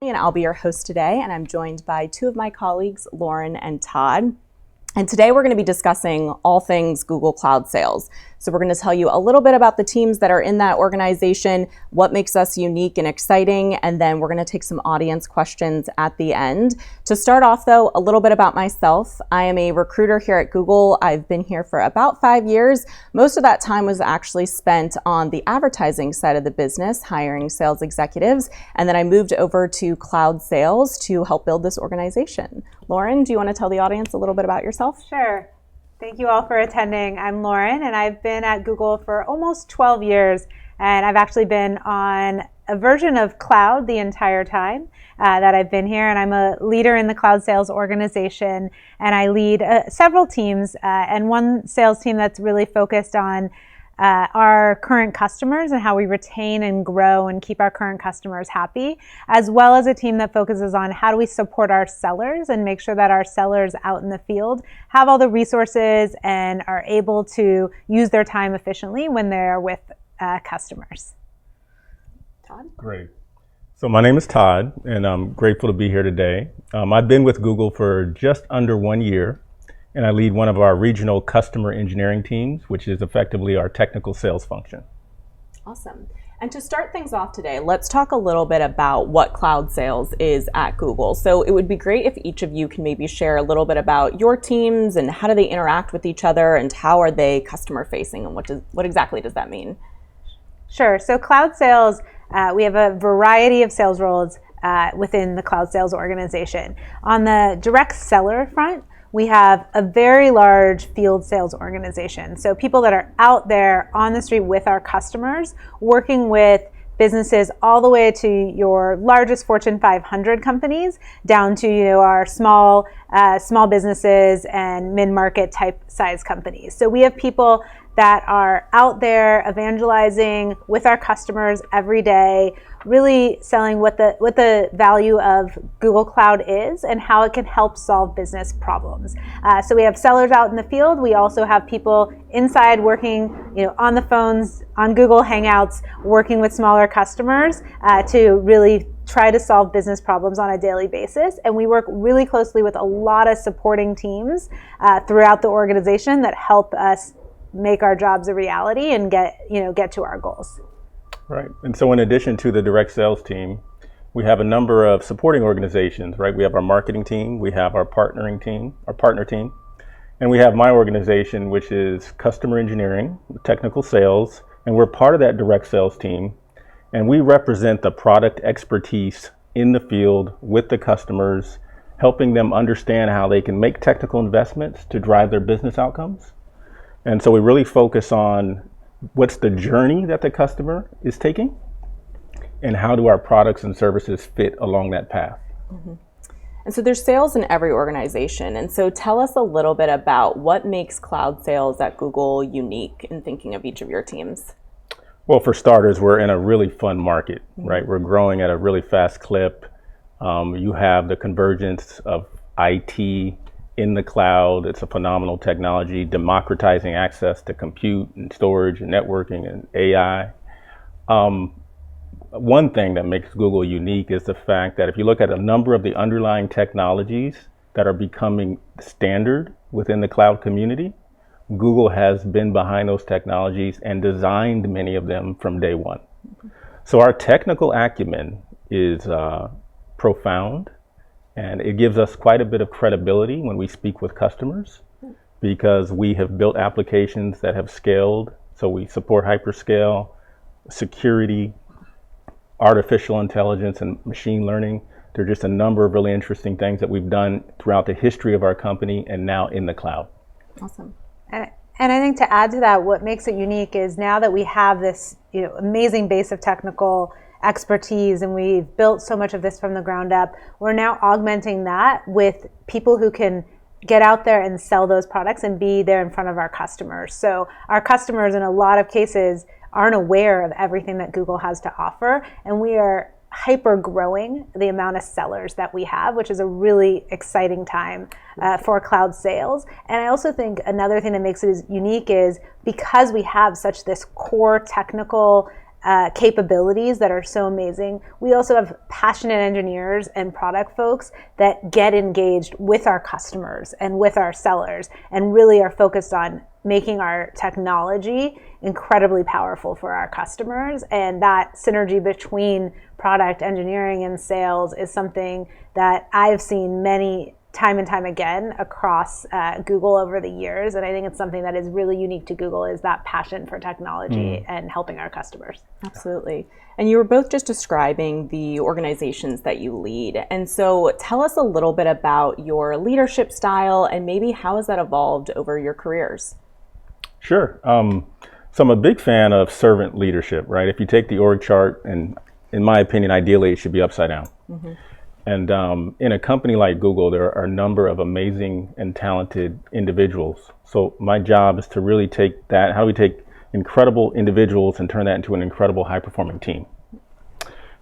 And I'll be your host today, and I'm joined by two of my colleagues, Lauren and Todd. And today we're going to be discussing all things Google Cloud Sales. So we're going to tell you a little bit about the teams that are in that organization, what makes us unique and exciting, and then we're going to take some audience questions at the end. To start off though, a little bit about myself. I am a recruiter here at Google. I've been here for about 5 years. Most of that time was actually spent on the advertising side of the business, hiring sales executives, and then I moved over to cloud sales to help build this organization. Lauren, do you want to tell the audience a little bit about yourself? Sure. Thank you all for attending. I'm Lauren, and I've been at Google for almost 12 years, and I've actually been on a version of cloud the entire time that I've been here, and I'm a leader in the cloud sales organization, and I lead several teams, and one sales team that's really focused on our current customers and how we retain and grow and keep our current customers happy, as well as a team that focuses on how do we support our sellers and make sure that our sellers out in the field have all the resources and are able to use their time efficiently when they're with customers. Todd? Great. So my name is Todd, and I'm grateful to be here today. I've been with Google for just under 1 year, and I lead one of our regional customer engineering teams, which is effectively our technical sales function. Awesome. And to start things off today, let's talk a little bit about what cloud sales is at Google. So it would be great if each of you can maybe share a little bit about your teams and how do they interact with each other and how are they customer facing and what exactly does that mean? Sure. So cloud sales, we have a variety of sales roles within the cloud sales organization. On the direct seller front, we have a very large field sales organization. So people that are out there on the street with our customers, working with businesses all the way to your largest Fortune 500 companies down to our small businesses and mid-market type size companies. So we have people that are out there evangelizing with our customers every day, really selling what the value of Google Cloud is and how it can help solve business problems. So we have sellers out in the field. We also have people inside working, on the phones, on Google Hangouts, working with smaller customers to really try to solve business problems on a daily basis. And we work really closely with a lot of supporting teams throughout the organization that help us make our jobs a reality and get to our goals. Right. And so in addition to the direct sales team, we have a number of supporting organizations, right? We have our marketing team, we have our partner team, and we have my organization, which is customer engineering, technical sales, and we're part of that direct sales team. And we represent the product expertise in the field with the customers, helping them understand how they can make technical investments to drive their business outcomes. And so we really focus on what's the journey that the customer is taking and how do our products and services fit along that path. Mm-hmm. And so there's sales in every organization. And so tell us a little bit about what makes cloud sales at Google unique in thinking of each of your teams. Well, for starters, we're in a really fun market, right? We're growing at a really fast clip. You have the convergence of IT in the cloud. It's a phenomenal technology, democratizing access to compute and storage and networking and AI. One thing that makes Google unique is the fact that if you look at a number of the underlying technologies that are becoming standard within the cloud community, Google has been behind those technologies and designed many of them from day one. So our technical acumen is profound. And it gives us quite a bit of credibility when we speak with customers because we have built applications that have scaled. So we support hyperscale, security, artificial intelligence, and machine learning. There are just a number of really interesting things that we've done throughout the history of our company and now in the cloud. Awesome. And I think to add to that, what makes it unique is now that we have this amazing base of technical expertise and we've built so much of this from the ground up, we're now augmenting that with people who can get out there and sell those products and be there in front of our customers. So our customers in a lot of cases aren't aware of everything that Google has to offer, and we are hyper growing the amount of sellers that we have, which is a really exciting time for cloud sales. And I also think another thing that makes it unique is because we have such this core technical capabilities that are so amazing. We also have passionate engineers and product folks that get engaged with our customers and with our sellers and really are focused on making our technology incredibly powerful for our customers. And that synergy between product engineering and sales is something that I've seen many time and time again across Google over the years. And I think it's something that is really unique to Google, is that passion for technology and helping our customers. Absolutely. And you were both just describing the organizations that you lead. And so tell us a little bit about your leadership style and maybe how has that evolved over your careers? Sure. So I'm a big fan of servant leadership, right? If you take the org chart, and in my opinion, ideally it should be upside down. And in a company like Google, there are a number of amazing and talented individuals. So my job is to really take that, how do we take incredible individuals and turn that into an incredible high-performing team?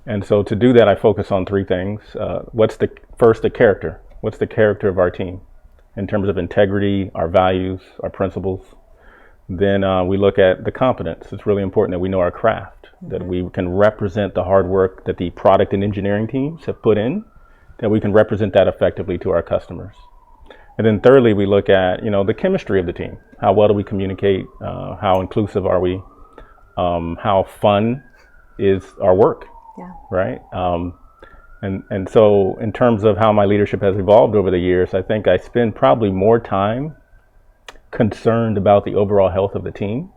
And so to do that, I focus on three things. First, the character. What's the character of our team in terms of integrity, our values, our principles? Then we look at the competence. It's really important that we know our craft, that we can represent the hard work that the product and engineering teams have put in, that we can represent that effectively to our customers. And then thirdly, we look at, the chemistry of the team. How well do we communicate? How inclusive are we? How fun is our work? Yeah. Right? And so in terms of how my leadership has evolved over the years, I think I spend probably more time concerned about the overall health of the team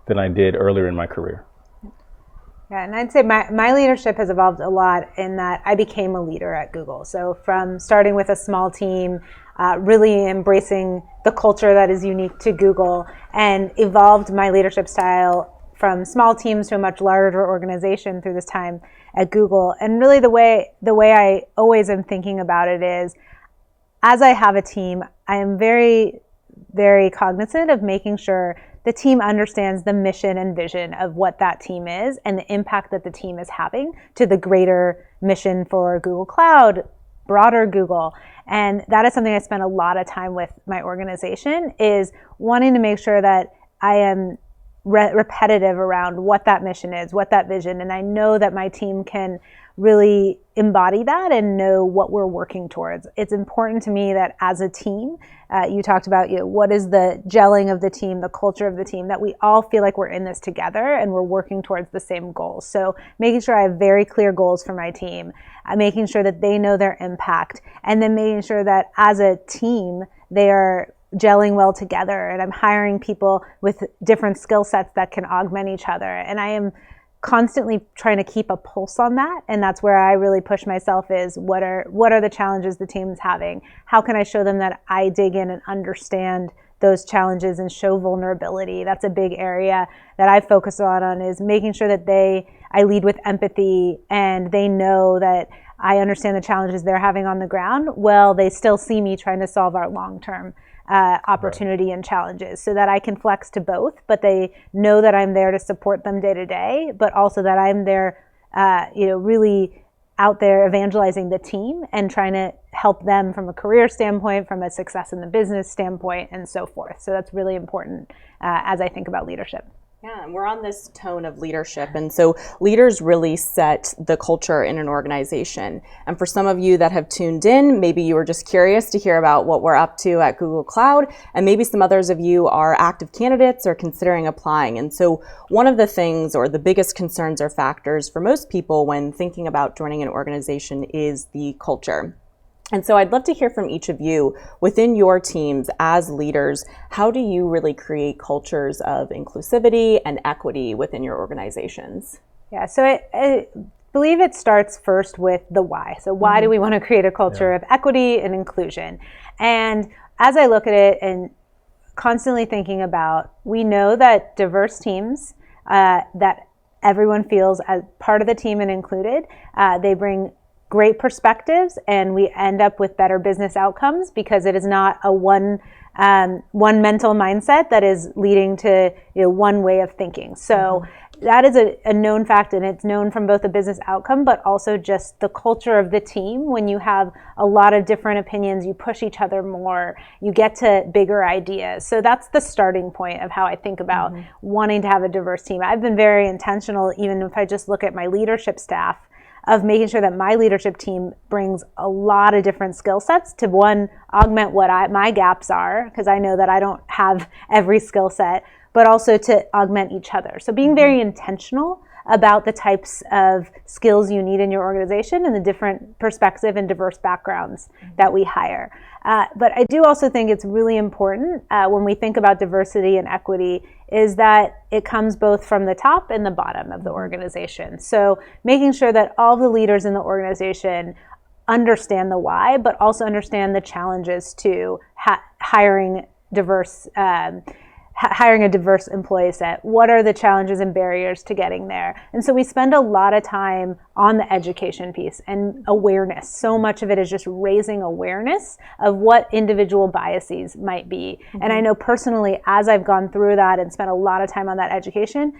than I did earlier in my career. Yeah, and I'd say my leadership has evolved a lot in that I became a leader at Google. So from starting with a small team, really embracing the culture that is unique to Google, and evolved my leadership style from small teams to a much larger organization through this time at Google. And really the way I always am thinking about it is, as I have a team, I am very, very cognizant of making sure the team understands the mission and vision of what that team is and the impact that the team is having to the greater mission for Google Cloud, broader Google. And that is something I spend a lot of time with my organization, is wanting to make sure that I am repetitive around what that mission is, what that vision, and I know that my team can really embody that and know what we're working towards. It's important to me that as a team, you talked about what is the gelling of the team, the culture of the team, that we all feel like we're in this together and we're working towards the same goals. So making sure I have very clear goals for my team, making sure that they know their impact, and then making sure that as a team, they are gelling well together, and I'm hiring people with different skill sets that can augment each other. And I am constantly trying to keep a pulse on that, and that's where I really push myself, is what are the challenges the team's having? How can I show them that I dig in and understand those challenges and show vulnerability? That's a big area that I focus on is making sure that I lead with empathy, and they know that I understand the challenges they're having on the ground. Well, they still see me trying to solve our long-term opportunity and challenges, so that I can flex to both, but they know that I'm there to support them day to day, but also that I'm there, really out there evangelizing the team and trying to help them from a career standpoint, from a success in the business standpoint, and so forth. So that's really important as I think about leadership. Yeah, and we're on this tone of leadership. And so leaders really set the culture in an organization. And for some of you that have tuned in, maybe you were just curious to hear about what we're up to at Google Cloud, and maybe some others of you are active candidates or considering applying. And so one of the things, or the biggest concerns or factors for most people when thinking about joining an organization, is the culture. And so I'd love to hear from each of you within your teams as leaders. How do you really create cultures of inclusivity and equity within your organizations? Yeah, so I believe it starts first with the why. So why do we want to create a culture of equity and inclusion? And as I look at it and constantly thinking about, we know that diverse teams, that everyone feels as part of the team and included, they bring great perspectives, and we end up with better business outcomes because it is not a one mental mindset that is leading to one way of thinking. So that is a known fact, and it's known from both the business outcome, but also just the culture of the team. When you have a lot of different opinions, you push each other more, you get to bigger ideas. So that's the starting point of how I think about wanting to have a diverse team. I've been very intentional, even if I just look at my leadership staff, of making sure that my leadership team brings a lot of different skill sets to, one, augment what my gaps are, because I know that I don't have every skill set, but also to augment each other. So being very intentional about the types of skills you need in your organization and the different perspective and diverse backgrounds that we hire. But I do also think it's really important when we think about diversity and equity is that it comes both from the top and the bottom of the organization. So making sure that all the leaders in the organization understand the why, but also understand the challenges to hiring a diverse employee set. What are the challenges and barriers to getting there? And so we spend a lot of time on the education piece and awareness. So much of it is just raising awareness of what individual biases might be. And I know personally, as I've gone through that and spent a lot of time on that education,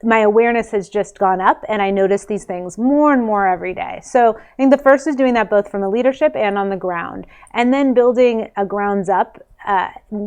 my awareness has just gone up, and I notice these things more and more every day. So I think the first is doing that both from the leadership and on the ground, and then building a grounds up,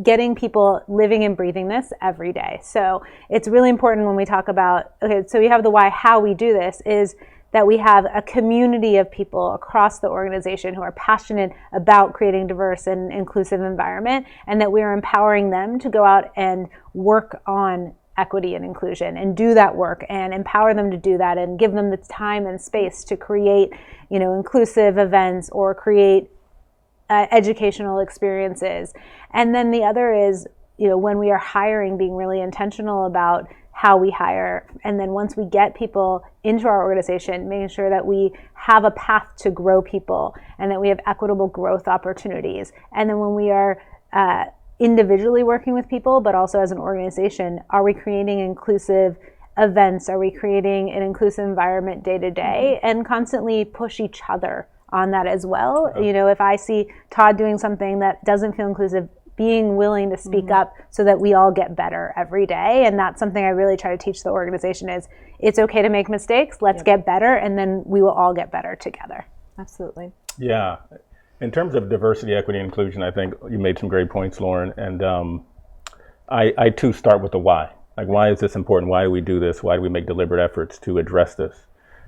getting people living and breathing this every day. So it's really important when we talk about, okay, so we have the why, how we do this is that we have a community of people across the organization who are passionate about creating diverse and inclusive environment, and that we are empowering them to go out and work on equity and inclusion and do that work and empower them to do that and give them the time and space to create, inclusive events or create educational experiences. And then the other is, when we are hiring, being really intentional about how we hire. And then once we get people into our organization, making sure that we have a path to grow people and that we have equitable growth opportunities. And then when we are individually working with people, but also as an organization, are we creating inclusive events? Are we creating an inclusive environment day to day? And constantly push each other on that as well. If I see Todd doing something that doesn't feel inclusive, being willing to speak up so that we all get better every day. And that's something I really try to teach the organization is it's okay to make mistakes. Let's get better, and then we will all get better together. Absolutely. Yeah. In terms of diversity, equity, and inclusion, I think you made some great points, Lauren. And I too start with the why. Like, why is this important? Why do we do this? Why do we make deliberate efforts to address this?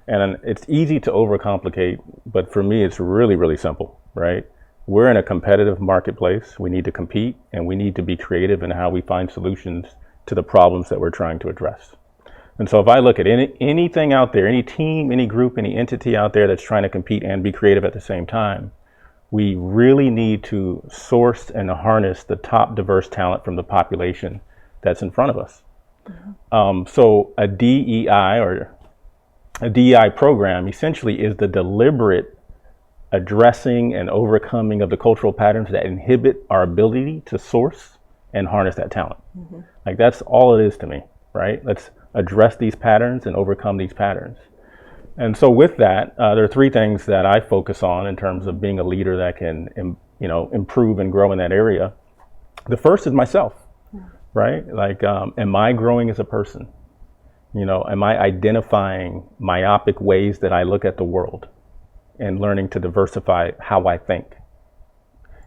And it's easy to overcomplicate, but for me, it's really, really simple, right? We're in a competitive marketplace. We need to compete, and we need to be creative in how we find solutions to the problems that we're trying to address. And so if I look at anything out there, any team, any group, any entity out there that's trying to compete and be creative at the same time, we really need to source and harness the top diverse talent from the population that's in front of us. So a DEI program essentially is the deliberate addressing and overcoming of the cultural patterns that inhibit our ability to source and harness that talent. Like, that's all it is to me, right? Let's address these patterns and overcome these patterns. And so with that, there are three things that I focus on in terms of being a leader that can, improve and grow in that area. The first is myself, right? Like, am I growing as a person? Am I identifying myopic ways that I look at the world and learning to diversify how I think?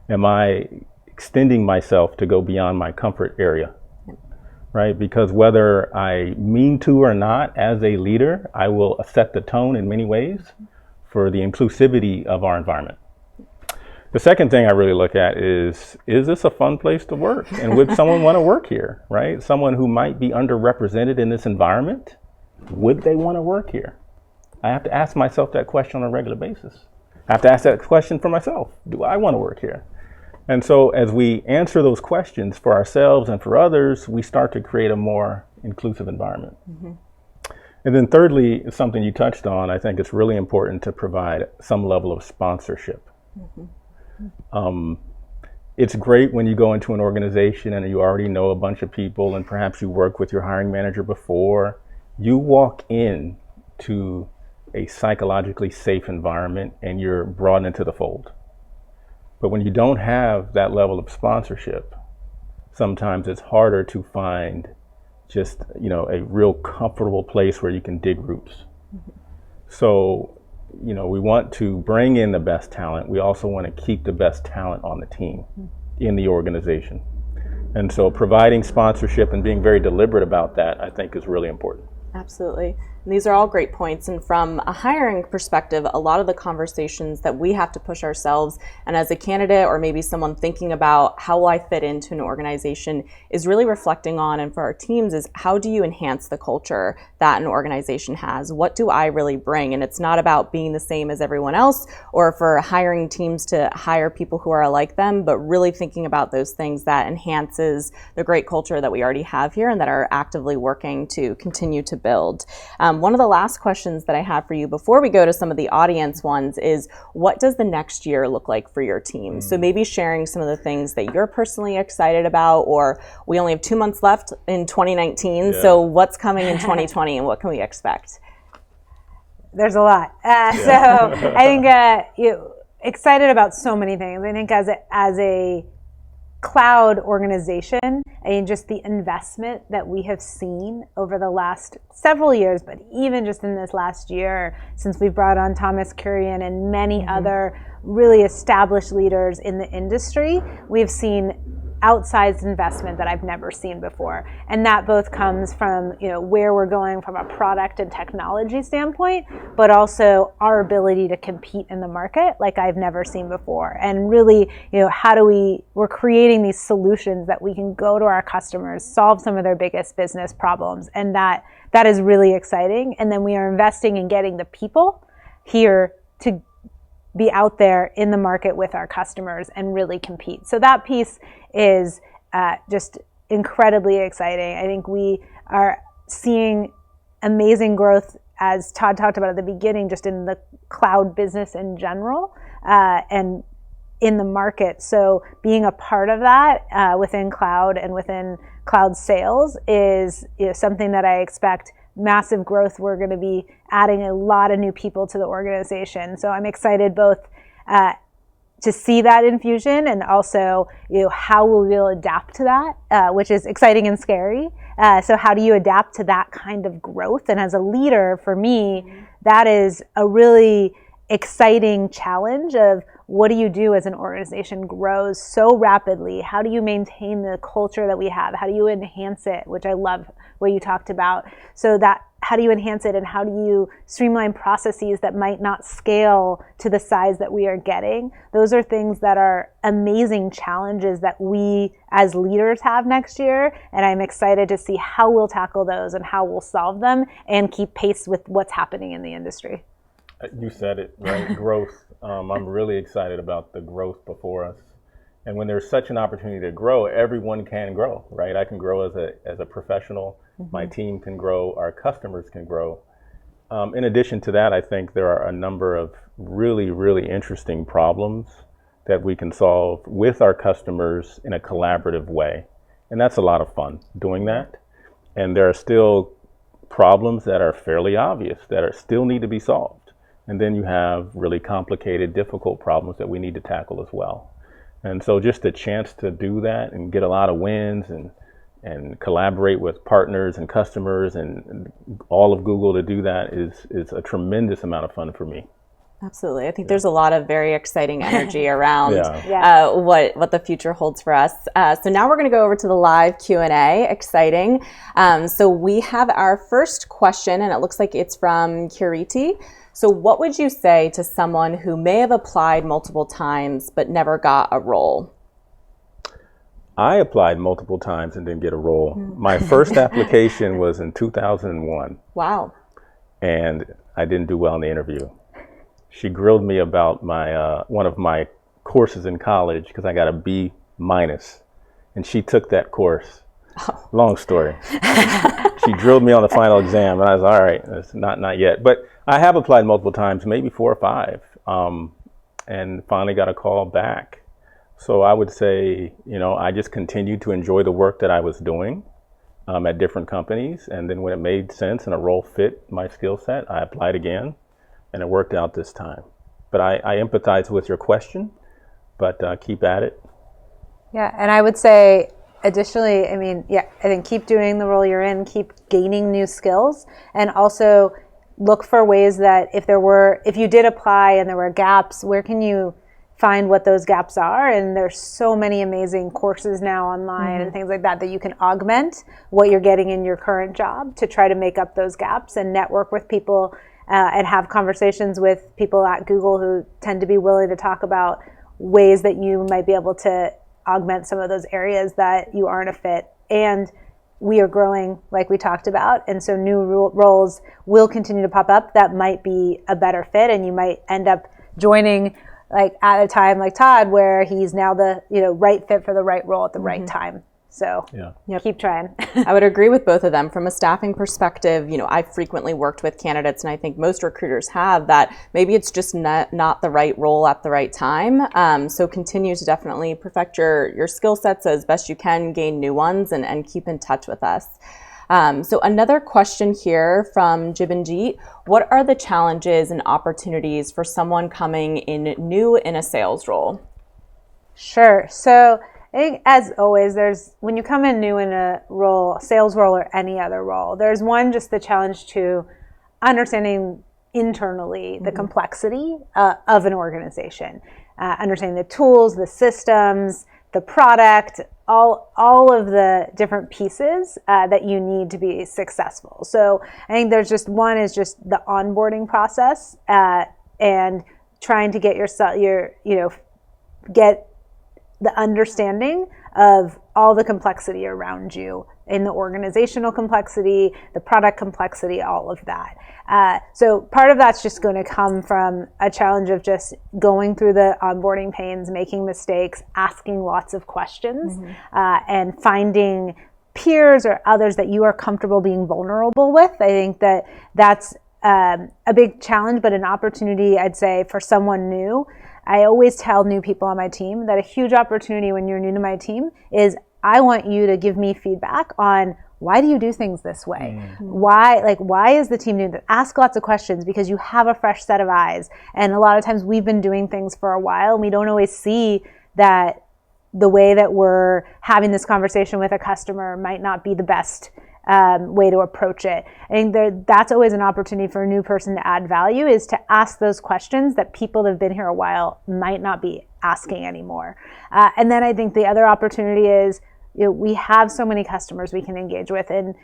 Am I extending myself to go beyond my comfort area? Right? Because whether I mean to or not, as a leader, I will set the tone in many ways for the inclusivity of our environment. The second thing I really look at is this a fun place to work? And would someone want to work here, right? Someone who might be underrepresented in this environment, would they want to work here? I have to ask myself that question on a regular basis. I have to ask that question for myself. Do I want to work here? And so as we answer those questions for ourselves and for others, we start to create a more inclusive environment. And then thirdly, something you touched on, I think it's really important to provide some level of sponsorship. It's great when you go into an organization and you already know a bunch of people and perhaps you work with your hiring manager before. You walk in to a psychologically safe environment and you're brought into the fold. But when you don't have that level of sponsorship, sometimes it's harder to find just, a real comfortable place where you can dig roots. So, we want to bring in the best talent. We also want to keep the best talent on the team, in the organization. And so providing sponsorship and being very deliberate about that, I think, is really important. Absolutely. And these are all great points. And from a hiring perspective, a lot of the conversations that we have to push ourselves, and as a candidate or maybe someone thinking about how will I fit into an organization, is really reflecting on, and for our teams, is how do you enhance the culture that an organization has? What do I really bring? And it's not about being the same as everyone else or for hiring teams to hire people who are like them, but really thinking about those things that enhances the great culture that we already have here and that are actively working to continue to build. One of the last questions that I have for you before we go to some of the audience ones is, what does the next year look like for your team? So maybe sharing some of the things that you're personally excited about, or we only have 2 months left in 2019. Yeah. So what's coming in 2020 and what can we expect? There's a lot. So I think excited about so many things. I think as a cloud organization, and just the investment that we have seen over the last several years, but even just in this last year, since we've brought on Thomas Kurian and many other really established leaders in the industry, we've seen outsized investment that I've never seen before. And that both comes from where we're going from a product and technology standpoint, but also our ability to compete in the market like I've never seen before. And really, we're creating these solutions that we can go to our customers, solve some of their biggest business problems. And that is really exciting. And then we are investing in getting the people here to be out there in the market with our customers and really compete. So that piece is just incredibly exciting. I think we are seeing amazing growth, as Todd talked about at the beginning, just in the cloud business in general and in the market. So being a part of that within cloud and within cloud sales is something that I expect massive growth. We're going to be adding a lot of new people to the organization. So I'm excited both to see that infusion and also how we will adapt to that, which is exciting and scary. So how do you adapt to that kind of growth? And as a leader, for me, that is a really exciting challenge of what do you do as an organization grows so rapidly? How do you maintain the culture that we have? How do you enhance it? Which I love what you talked about. So that how do you enhance it and how do you streamline processes that might not scale to the size that we are getting? Those are things that are amazing challenges that we as leaders have next year. And I'm excited to see how we'll tackle those and how we'll solve them and keep pace with what's happening in the industry. You said it, right? Growth. I'm really excited about the growth before us. And when there's such an opportunity to grow, everyone can grow, right? I can grow as a professional. My team can grow. Our customers can grow. In addition to that, I think there are a number of really, really interesting problems that we can solve with our customers in a collaborative way. And that's a lot of fun doing that. And there are still problems that are fairly obvious that still need to be solved. And then you have really complicated, difficult problems that we need to tackle as well. And so just a chance to do that and get a lot of wins and collaborate with partners and customers and all of Google to do that is a tremendous amount of fun for me. Absolutely. I think there's a lot of very exciting energy around what the future holds for us. So now we're going to go over to the live Q&A. Exciting. So we have our first question, and it looks like it's from Kiriti. So what would you say to someone who may have applied multiple times but never got a role? I applied multiple times and didn't get a role. My first application was in 2001. Wow. And I didn't do well in the interview. She grilled me about my one of my courses in college because I got a B-, and she took that course. Long story. She drilled me on the final exam, and I was all right. It's not yet, but I have applied multiple times, maybe 4 or 5, and finally got a call back. So I would say, I just continued to enjoy the work that I was doing at different companies, and then when it made sense and a role fit my skill set, I applied again. And it worked out this time. But I empathize with your question, but keep at it. Yeah, and I would say additionally, I mean, I think keep doing the role you're in, keep gaining new skills, and also look for ways that if you did apply and there were gaps, where can you find what those gaps are? And there's so many amazing courses now online and things like that you can augment what you're getting in your current job to try to make up those gaps and network with people and have conversations with people at Google who tend to be willing to talk about ways that you might be able to augment some of those areas that you aren't a fit. And we are growing, like we talked about, and so new roles will continue to pop up that might be a better fit, and you might end up joining like at a time like Todd, where he's now the right fit for the right role at the right time. So keep trying. I would agree with both of them. From a staffing perspective, I've frequently worked with candidates, and I think most recruiters have that. Maybe it's just not the right role at the right time. So continue to definitely perfect your skill sets as best you can, gain new ones, and keep in touch with us. So another question here from Jibinjeet. What are the challenges and opportunities for someone coming in new in a sales role? Sure. So I think, as always, when you come in new in a role, sales role or any other role, there's just the challenge to understanding internally the complexity of an organization, understanding the tools, the systems, the product, all of the different pieces that you need to be successful. So I think there's just one is just the onboarding process and trying to get get the understanding of all the complexity around you in the organizational complexity, the product complexity, all of that. So part of that's just going to come from a challenge of just going through the onboarding pains, making mistakes, asking lots of questions, and finding peers or others that you are comfortable being vulnerable with. I think that's a big challenge, but an opportunity, I'd say, for someone new. I always tell new people on my team that a huge opportunity when you're new to my team is I want you to give me feedback on why do you do things this way? Why is the team doing that? Ask lots of questions because you have a fresh set of eyes. And a lot of times we've been doing things for a while and we don't always see that the way that we're having this conversation with a customer might not be the best way to approach it. I think that's always an opportunity for a new person to add value, is to ask those questions that people that have been here a while might not be asking anymore. And then I think the other opportunity is we have so many customers we can engage with, and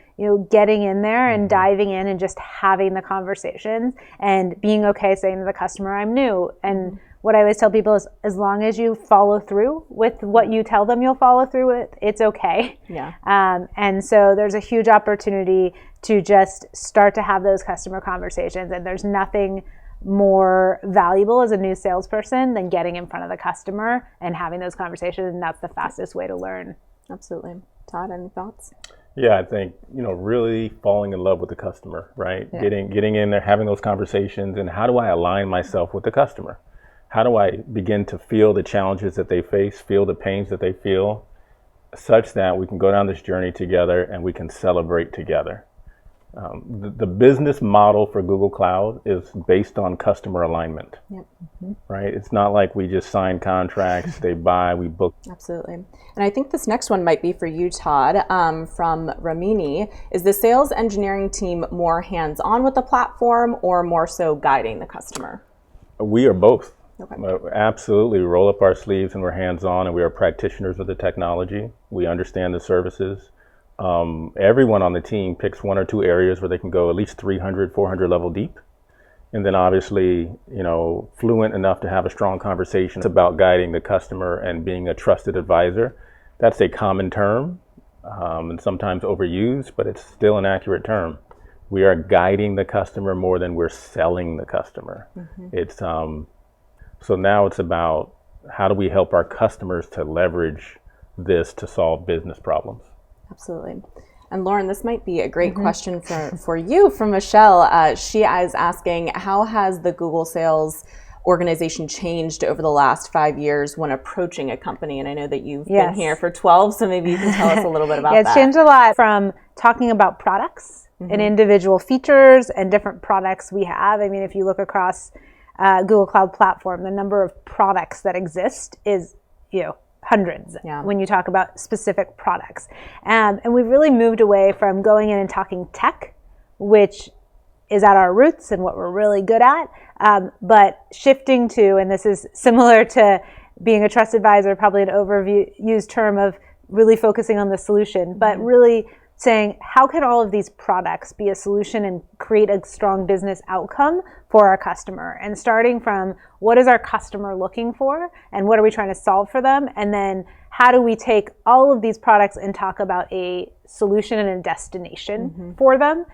getting in there and diving in and just having the conversations and being okay saying to the customer, I'm new. And what I always tell people is, as long as you follow through with what you tell them you'll follow through with, it's okay. Yeah. And so there's a huge opportunity to just start to have those customer conversations. And there's nothing more valuable as a new salesperson than getting in front of the customer and having those conversations. And that's the fastest way to learn. Absolutely. Todd, any thoughts? Yeah, I think, really falling in love with the customer, right? Yeah. Getting in there, having those conversations, and how do I align myself with the customer? How do I begin to feel the challenges that they face, feel the pains that they feel, such that we can go down this journey together and we can celebrate together? The business model for Google Cloud is based on customer alignment, right? It's not like we just sign contracts, they buy, we book. Absolutely. And I think this next one might be for you, Todd, from Ramini. Is the sales engineering team more hands-on with the platform or more so guiding the customer? We are both. Okay. Absolutely. We roll up our sleeves and we're hands-on, and we are practitioners of the technology. We understand the services. Everyone on the team picks one or two areas where they can go at least 300, 400 level deep. And then obviously, fluent enough to have a strong conversation. It's about guiding the customer and being a trusted advisor. That's a common term and sometimes overused, but it's still an accurate term. We are guiding the customer more than we're selling the customer. It's so now it's about how do we help our customers to leverage this to solve business problems. Absolutely. And Lauren, this might be a great question for you from Michelle. She is asking, how has the Google sales organization changed over the last 5 years when approaching a company? And I know that you've been here for 12, so maybe you can tell us a little bit about that. It's changed a lot from talking about products and individual features and different products we have. I mean, if you look across Google Cloud Platform, the number of products that exist is, hundreds Yeah. when you talk about specific products. And we've really moved away from going in and talking tech, which is at our roots and what we're really good at, but shifting to, and this is similar to being a trust advisor, probably an overused term of really focusing on the solution, but really saying, how can all of these products be a solution and create a strong business outcome for our customer? And starting from what is our customer looking for and what are we trying to solve for them? And then how do we take all of these products and talk about a solution and a destination for them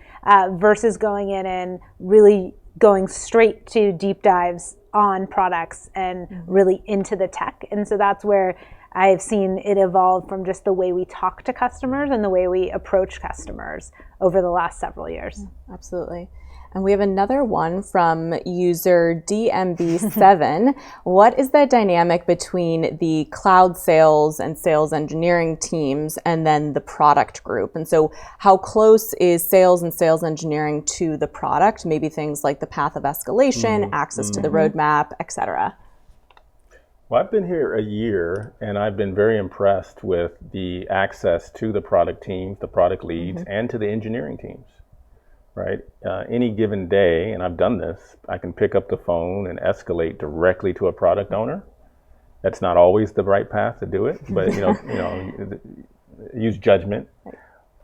versus going in and really going straight to deep dives on products and really into the tech. And so that's where I've seen it evolve from just the way we talk to customers and the way we approach customers over the last several years. Absolutely. And we have another one from user DMB7. What is the dynamic between the cloud sales and sales engineering teams and then the product group? And so how close is sales and sales engineering to the product? Maybe things like the path of escalation, access to the roadmap, et cetera. Well, I've been here a year, and I've been very impressed with the access to the product teams, the product leads, and to the engineering teams, right? Any given day, and I've done this, I can pick up the phone and escalate directly to a product owner. That's not always the right path to do it, but use judgment.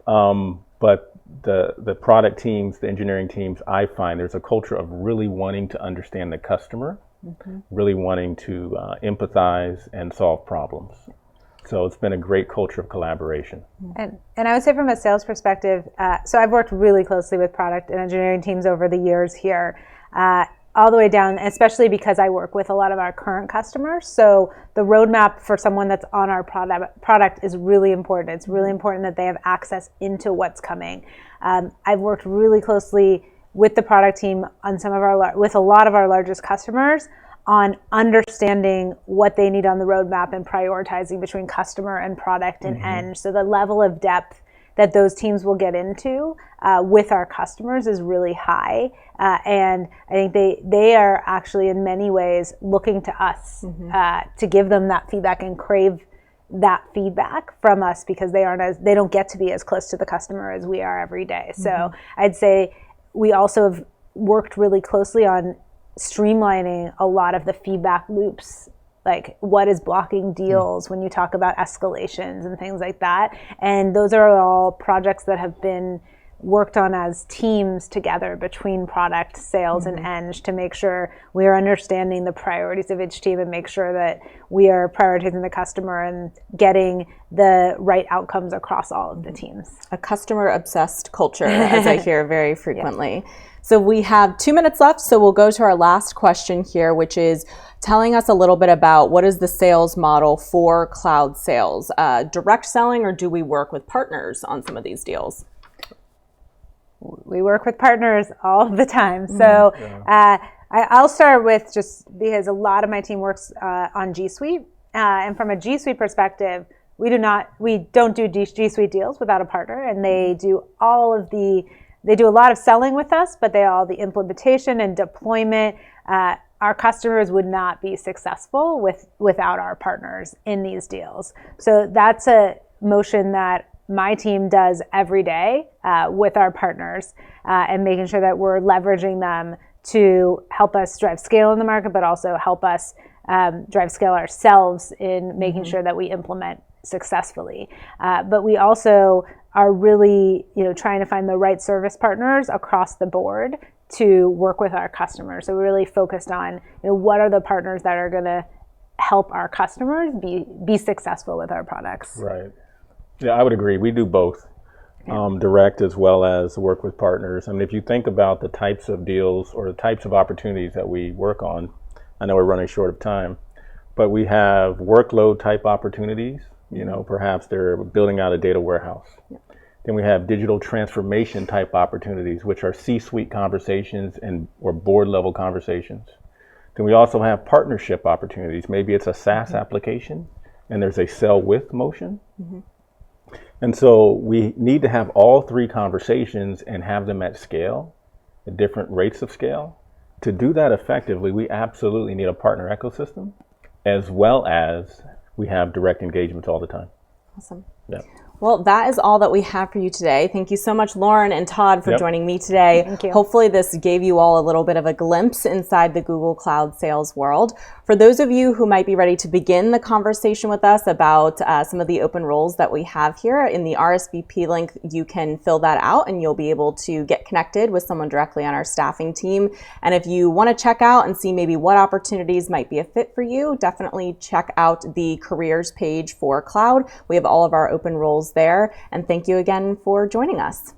But the product teams, the engineering teams, I find there's a culture of really wanting to understand the customer, really wanting to empathize and solve problems. So it's been a great culture of collaboration. And I would say from a sales perspective, so I've worked really closely with product and engineering teams over the years here, all the way down, especially because I work with a lot of our current customers. So the roadmap for someone that's on our product is really important. It's really important that they have access into what's coming. I've worked really closely with the product team on with a lot of our largest customers on understanding what they need on the roadmap and prioritizing between customer and product and end. So the level of depth that those teams will get into with our customers is really high. And I think they are actually in many ways looking to us to give them that feedback and crave that feedback from us because they don't get to be as close to the customer as we are every day. So I'd say we also have worked really closely on streamlining a lot of the feedback loops, like what is blocking deals when you talk about escalations and things like that. And those are all projects that have been worked on as teams together between product, sales, and eng to make sure we are understanding the priorities of each team and make sure that we are prioritizing the customer and getting the right outcomes across all of the teams. A customer-obsessed culture, as I hear very frequently. Yeah. So we have 2 minutes left, so we'll go to our last question here, which is telling us a little bit about what is the sales model for cloud sales? Direct selling, or do we work with partners on some of these deals? We work with partners all the time. So I'll start with, just because a lot of my team works on G Suite. And from a G Suite perspective, we don't do G Suite deals without a partner, and they do a lot of selling with us, but the implementation and deployment, our customers would not be successful without our partners in these deals. So that's a motion that my team does every day with our partners and making sure that we're leveraging them to help us drive scale in the market, but also help us drive scale ourselves in making sure that we implement successfully. But we also are really trying to find the right service partners across the board to work with our customers. So we're really focused on what are the partners that are going to help our customers be successful with our products. Right. Yeah, I would agree. We do both, direct as well as work with partners. I mean, if you think about the types of deals or the types of opportunities that we work on, I know we're running short of time, but we have workload type opportunities. Perhaps they're building out a data warehouse. Yeah. Then we have digital transformation type opportunities, which are C-suite conversations or board level conversations. Then we also have partnership opportunities. Maybe it's a SaaS application and there's a sell with motion. And so we need to have all three conversations and have them at scale, at different rates of scale. To do that effectively, we absolutely need a partner ecosystem, as well as we have direct engagements all the time. Awesome. Yeah. Well, that is all that we have for you today. Thank you so much, Lauren and Todd, for joining me today. Thank you. Hopefully this gave you all a little bit of a glimpse inside the Google Cloud sales world. For those of you who might be ready to begin the conversation with us about some of the open roles that we have here, in the RSVP link, you can fill that out and you'll be able to get connected with someone directly on our staffing team. And if you want to check out and see maybe what opportunities might be a fit for you, definitely check out the careers page for cloud. We have all of our open roles there. And thank you again for joining us.